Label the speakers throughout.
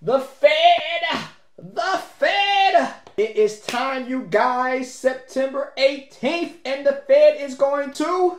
Speaker 1: The Fed! The Fed! It is time, you guys. September 18th, and the Fed is going to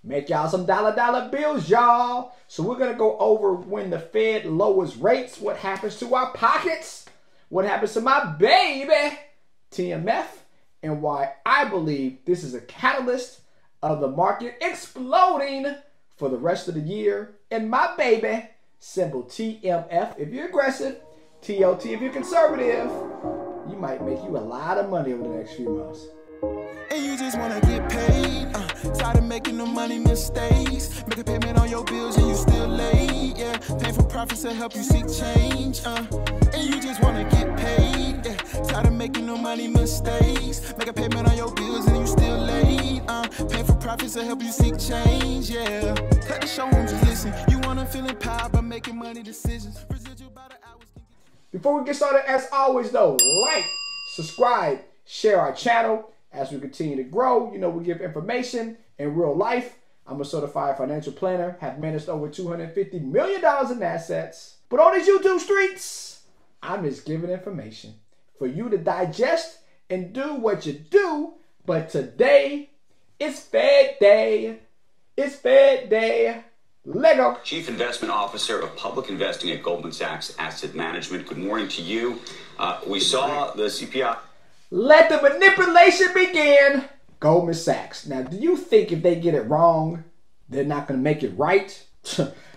Speaker 1: make y'all some dollar bills, y'all. So we're going to go over when the Fed lowers rates, what happens to our pockets, what happens to my baby, TMF, and why I believe this is a catalyst of the market exploding for the rest of the year. And my baby, symbol TMF if you're aggressive, TLT if you're conservative. You might make you a lot of money over the next few months.
Speaker 2: And you just wanna get paid, tired of making the money mistakes. Make a payment on your bills and you still late, yeah. Painful profits to help you seek change, and you just wanna get paid, yeah. Tired of making the money mistakes. Make a payment on your bills and you still late, painful profits to help you seek change, yeah. Cut the show and just listen. You wanna feel empowered by making money decisions. Residual by the hours.
Speaker 1: Before we get started, as always though, like, subscribe, share our channel. As we continue to grow, you know, we give information in real life. I'm a certified financial planner, have managed over $250 million in assets. But on these YouTube streets, I'm just giving information for you to digest and do what you do. But today, it's Fed Day. It's Fed Day. Lego.
Speaker 3: Chief Investment Officer of Public Investing at Goldman Sachs Asset Management. Good morning to you. We saw the CPI.
Speaker 1: Let the manipulation begin. Goldman Sachs. Now, do you think if they get it wrong, they're not going to make it right?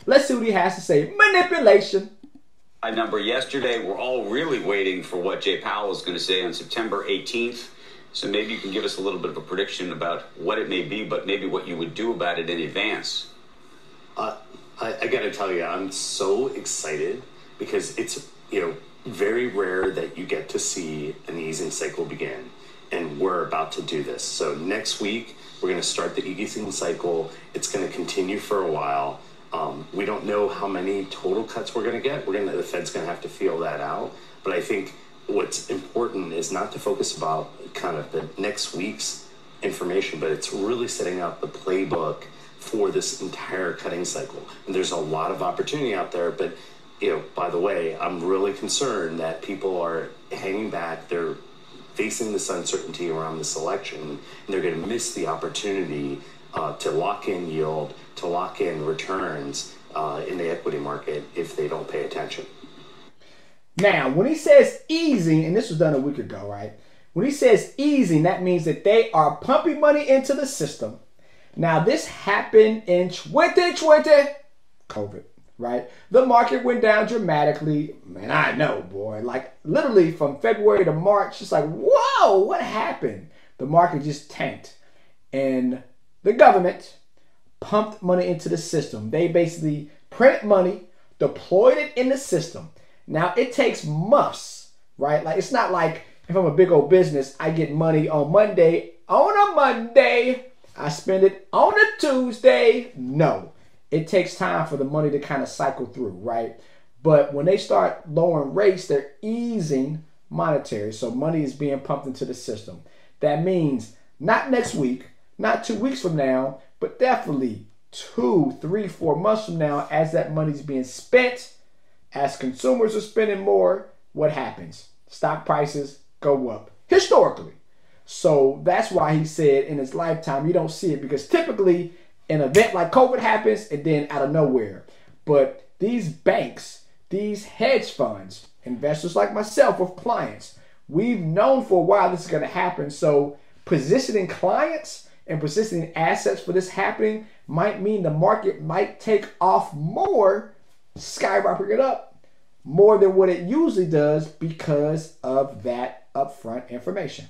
Speaker 1: Let's see what he has to say. Manipulation.
Speaker 3: Number yesterday, we're all really waiting for what Jay Powell is going to say on September 18th. So maybe you can give us a little bit of a prediction about what it may be, but maybe what you would do about it in advance.
Speaker 4: I got to tell you, I'm so excited because it's, very rare that you get to see an easing cycle begin, and we're about to do this. So next week, we're going to start the easing cycle. It's going to continue for a while. We don't know how many total cuts we're going to get. The Fed's going to have to feel that out. But I think what's important is not to focus about kind of the next week's information, but it's really setting out the playbook for this entire cutting cycle. And there's a lot of opportunity out there, but by the way, I'm really concerned that people are hanging back. They're facing this uncertainty around this election, and they're going to miss the opportunity to lock in yield, to lock in returns in the equity market if they don't pay attention.
Speaker 1: Now, when he says easing, and this was done a week ago, right? When he says easing, that means that they are pumping money into the system. Now, this happened in 2020, COVID. Right? The market went down dramatically. Man, I know, boy. Like literally from February to March, it's like, whoa, what happened? The market just tanked. And the government pumped money into the system. They basically printed money, deployed it in the system. Now, it takes months, right? Like, it's not like if I'm a big old business, I get money on Monday. On a Monday, I spend it on a Tuesday. No. It takes time for the money to kind of cycle through, right? But when they start lowering rates, they're easing monetary. So money is being pumped into the system. That means not next week, not 2 weeks from now, but definitely 2, 3, 4 months from now, as that money is being spent, as consumers are spending more, what happens? Stock prices go up historically. So that's why he said in his lifetime, you don't see it, because typically an event like COVID happens and then out of nowhere. But these banks, these hedge funds, investors like myself with clients, we've known for a while this is going to happen. So positioning clients and positioning assets for this happening might mean the market might take off more, skyrocket up more than what it usually does because of that upfront information.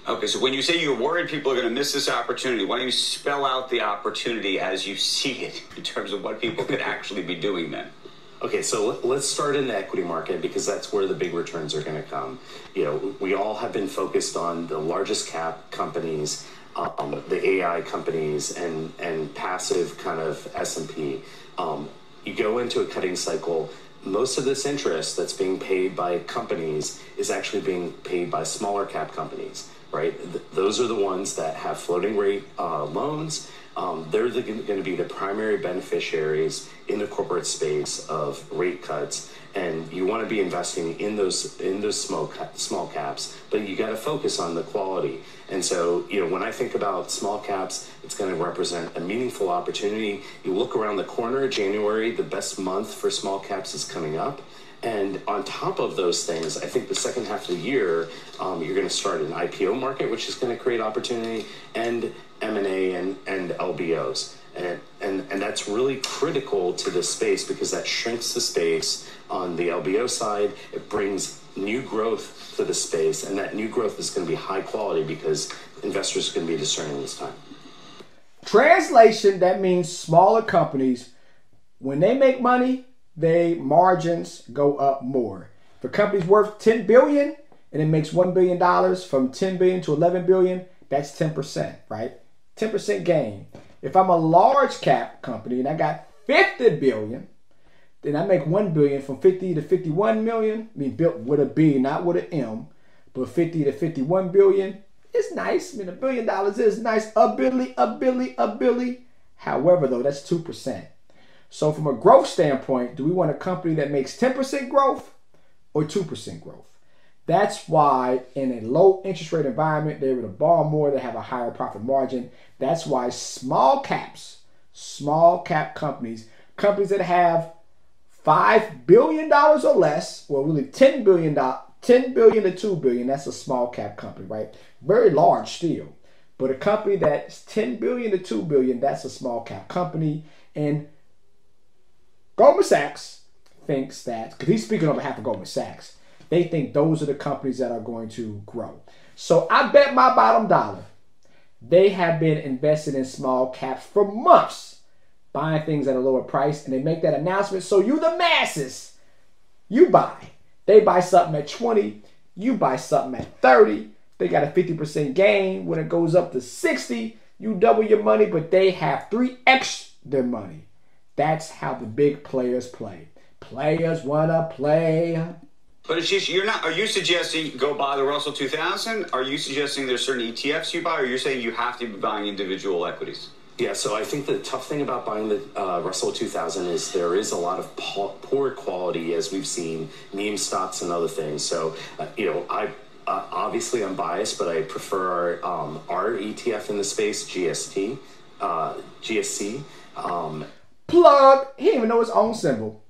Speaker 3: Okay, so when you say you're worried people are going to miss this opportunity, why don't you spell out the opportunity as you see it in terms of what people could actually be doing then?
Speaker 4: Okay, so let's start in the equity market because that's where the big returns are going to come. We all have been focused on the largest cap companies, the AI companies, and passive kind of S&P. You go into a cutting cycle, most of this interest that's being paid by companies is actually being paid by smaller cap companies. Right? Those are the ones that have floating rate loans. they're going to be the primary beneficiaries in the corporate space of rate cuts. And you want to be investing in those small caps, but you got to focus on the quality. And so, when I think about small caps, it's going to represent a meaningful opportunity. You look around the corner, January, the best month for small caps is coming up. And on top of those things, I think the second half of the year, you're going to start an IPO market, which is going to create opportunity, and M&A and LBOs. And that's really critical to this space because that shrinks the space on the LBO side. It brings new growth to the space, and that new growth is going to be high quality because investors are going to be discerning this time.
Speaker 1: Translation, that means smaller companies, when they make money, their margins go up more. If a company's worth $10 billion and it makes $1 billion from $10 billion to $11 billion, that's 10%, right? 10% gain. If I'm a large cap company and I got $50 billion, then I make $1 billion from 50 to 51 million. I mean, built with a B, not with an M, but 50 to 51 billion. It's nice. I mean, $1 billion is nice. A billy. However, though, that's 2%. So from a growth standpoint, do we want a company that makes 10% growth or 2% growth? That's why in a low interest rate environment, they're able to borrow more, they have a higher profit margin. That's why small cap companies that have $5 billion or less, well, really $10 billion to $2 billion, that's a small cap company, right? Very large still. But a company that's $10 billion to $2 billion, that's a small cap company. And Goldman Sachs thinks that, because he's speaking on behalf of Goldman Sachs, they think those are the companies that are going to grow. So I bet my bottom dollar, they have been invested in small caps for months, buying things at a lower price, and they make that announcement. So you, the masses, you buy. They buy something at 20, you buy something at 30. They got a 50% gain. When it goes up to 60, you double your money, but they have 3x their money. That's how the big players play. Players wanna play.
Speaker 3: But Ashish, are you suggesting go buy the Russell 2000? Are you suggesting there's certain ETFs you buy, or you're saying you have to be buying individual equities?
Speaker 4: Yeah, so I think the tough thing about buying the Russell 2000 is there is a lot of poor quality, as we've seen, meme stocks and other things. So, obviously I'm biased, but I prefer our ETF in the space, GSC.
Speaker 1: Plug. He didn't even know his own symbol.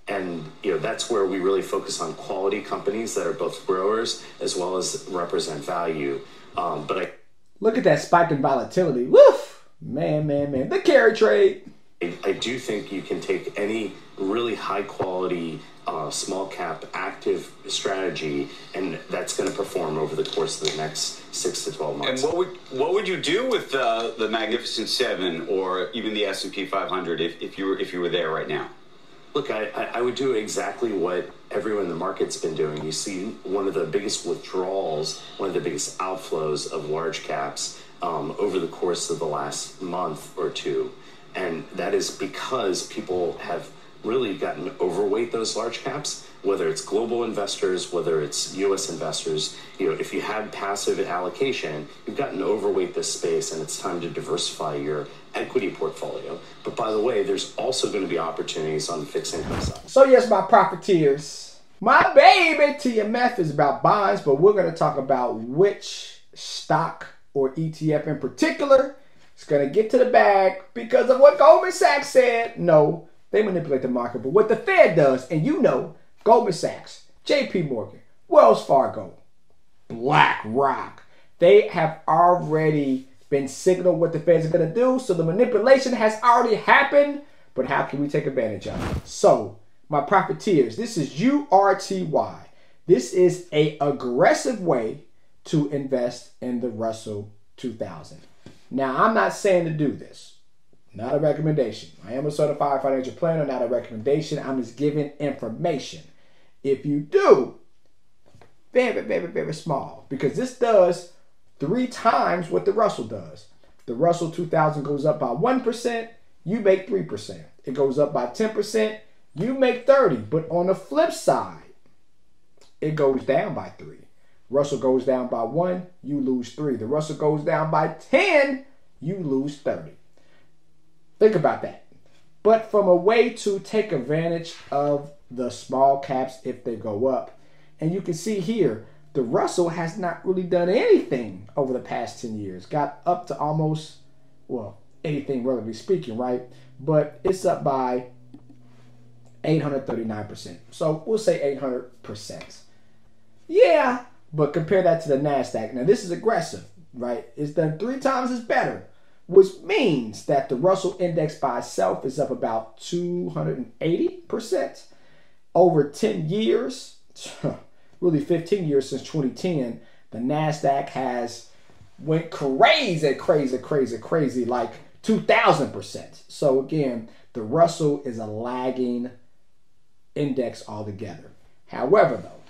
Speaker 4: And that's where we really focus on quality companies that are both growers as well as represent value.
Speaker 1: Look at that spike in volatility. Woof! Man. The carry trade.
Speaker 4: I do think you can take any really high quality small cap active strategy, and that's going to perform over the course of the next 6 to 12 months.
Speaker 3: And what would you do with the Magnificent Seven or even the S&P 500 if you were there right now?
Speaker 4: Look, I would do exactly what everyone in the market's been doing. You see one of the biggest withdrawals, one of the biggest outflows of large caps over the course of the last month or two. And that is because people have really gotten overweight those large caps, whether it's global investors, whether it's U.S. investors. If you had passive allocation, you've gotten overweight this space, and it's time to diversify your equity portfolio. But by the way, there's also going to be opportunities on the fixed income side.
Speaker 1: So yes, my profiteers, my baby TMF is about bonds, but we're going to talk about which stock or ETF in particular is going to get to the bag because of what Goldman Sachs said. No, they manipulate the market, but what the Fed does, and Goldman Sachs, JP Morgan, Wells Fargo, BlackRock, they have already been signaled what the Feds are going to do, so the manipulation has already happened, but how can we take advantage of it? So, my profiteers, this is URTY. This is an aggressive way to invest in the Russell 2000. Now, I'm not saying to do this. Not a recommendation. I am a certified financial planner, not a recommendation. I'm just giving information. If you do, very, very, very small, because this does 3 times what the Russell does. The Russell 2000 goes up by 1%, you make 3%. It goes up by 10%, you make 30%. But on the flip side, it goes down by 3. Russell goes down by 1, you lose 3. The Russell goes down by 10, you lose 30. Think about that. But from a way to take advantage of the small caps if they go up, and you can see here, the Russell has not really done anything over the past 10 years. Got up to almost, well, anything relatively speaking, right? But it's up by 839%. So we'll say 800%. Yeah, but compare that to the NASDAQ. Now this is aggressive, right? It's done 3 times as better, which means that the Russell index by itself is up about 280% over 10 years. Really 15 years since 2010. The NASDAQ has went crazy like 2,000%. So again, the Russell is a lagging index altogether. However, though,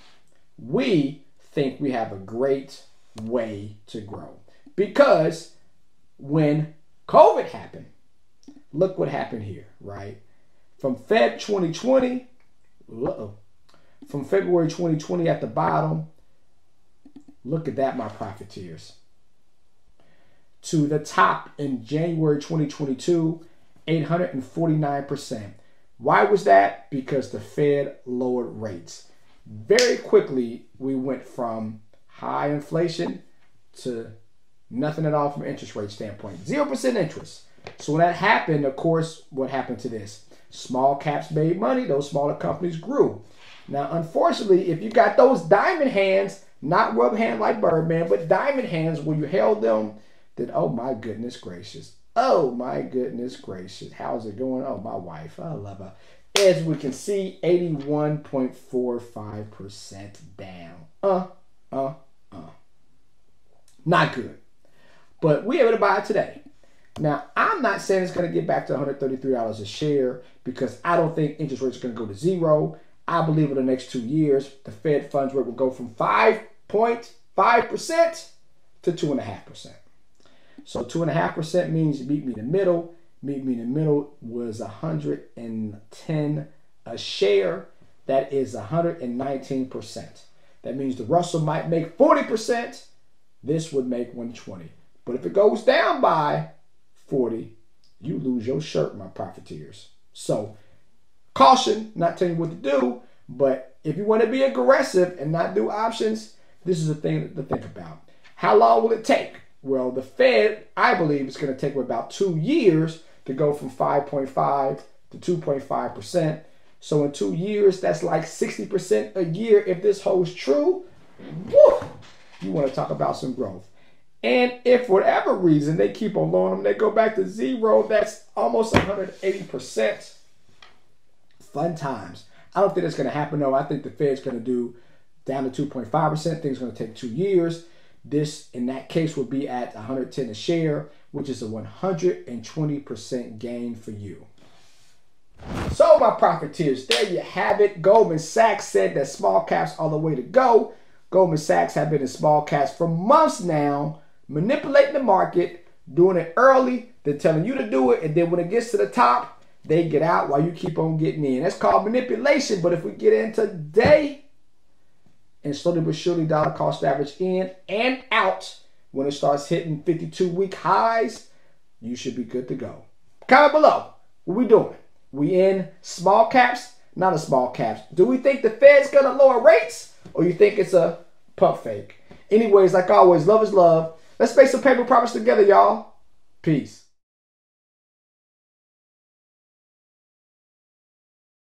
Speaker 1: we think we have a great way to grow, because when COVID happened, look what happened here, right? From Feb 2020, from February 2020 at the bottom, look at that, my profiteers, to the top in January 2022, 849%. Why was that? Because the Fed lowered rates. Very quickly, we went from high inflation to nothing at all from an interest rate standpoint. 0% interest. So when that happened, of course, what happened to this? Small caps made money. Those smaller companies grew. Now, unfortunately, if you got those diamond hands, not rub hand like Birdman, but diamond hands where you held them, then oh my goodness gracious. Oh my goodness gracious. How's it going? Oh, my wife. I love her. As we can see, 81.45% down. Not good. But we're able to buy it today. Now, I'm not saying it's going to get back to $133 a share, because I don't think interest rates are going to go to 0. I believe in the next 2 years, the Fed funds rate will go from 5.5% to 2.5%. So 2.5% means you meet me in the middle. Meet me in the middle was 110 a share. That is 119%. That means the Russell might make 40%. This would make 120. But if it goes down by 40, you lose your shirt, my profiteers. So caution, not telling you what to do, but if you want to be aggressive and not do options, this is a thing to think about. How long will it take? Well, the Fed, I believe, is going to take about 2 years to go from 5.5 to 2.5%. So in 2 years, that's like 60% a year. If this holds true, woo, you want to talk about some growth. And if for whatever reason they keep on lowering them, they go back to 0, that's almost 180%. Fun times. I don't think that's going to happen, though. I think the Fed's going to do down to 2.5%. Things are going to take 2 years. This, in that case, will be at 110 a share, which is a 120% gain for you. So, my profiteers, there you have it. Goldman Sachs said that small caps are the way to go. Goldman Sachs have been in small caps for months now, manipulating the market, doing it early. They're telling you to do it, and then when it gets to the top, they get out while you keep on getting in. That's called manipulation. But if we get in today, and slowly but surely dollar cost average in and out, when it starts hitting 52-week highs, you should be good to go. Comment below. What we doing? We in small caps? Not a small caps. Do we think the Fed's going to lower rates? Or you think it's a pump fake? Anyways, like always, love is love. Let's make some paper profits together, y'all. Peace.